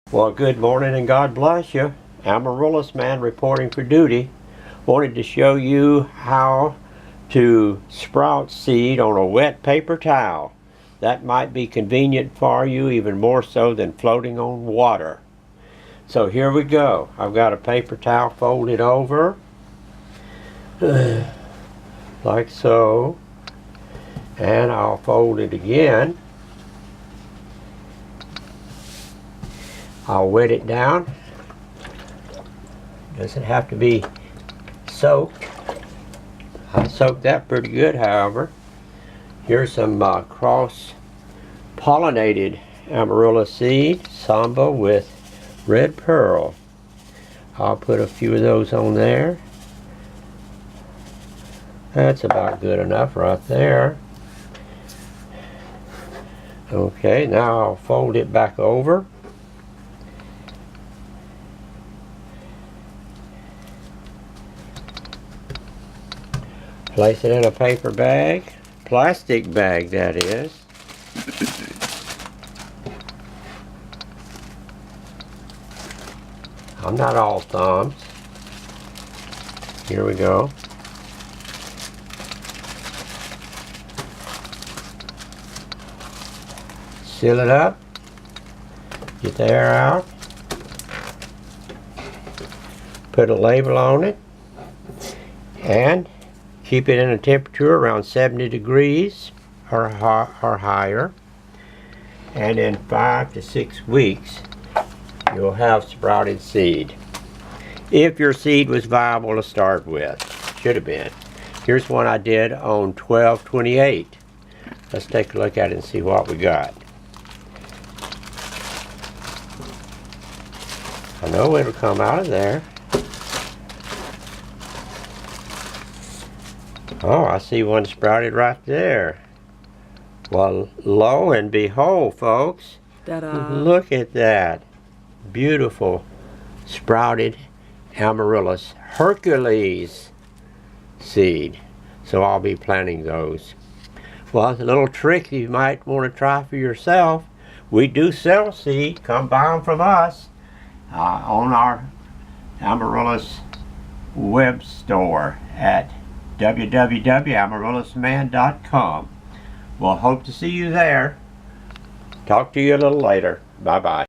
Well, good morning and God bless you. Amaryllis man reporting for duty. Wanted to show you how to sprout seed on a wet paper towel. That might be convenient for you, even more so than floating on water. So here we go. I've got a paper towel folded over like so, and I'll fold it again. I'll wet it down. Doesn't have to be soaked. I soaked that pretty good, however. Here's some cross-pollinated amaryllis seed, samba with red pearl. I'll put a few of those on there. That's about good enough right there. Okay, now I'll fold it back over. Place it in a paper bag, plastic bag that is. I'm not all thumbs. Here we go. Seal it up. Get the air out. Put a label on it. And keep it in a temperature around 70 degrees or higher. And in 5 to 6 weeks, you'll have sprouted seed. If your seed was viable to start with. Should have been. Here's one I did on 12/28. Let's take a look at it and see what we got. I know it'll come out of there. Oh, I see one sprouted right there. Well, lo and behold, folks. Ta-da. Look at that. Beautiful sprouted amaryllis Hercules seed. So I'll be planting those. Well, it's a little trick you might want to try for yourself. We do sell seed. Come buy them from us on our amaryllis web store at www.amaryllisman.com. We'll hope to see you there. Talk to you a little later. Bye-bye.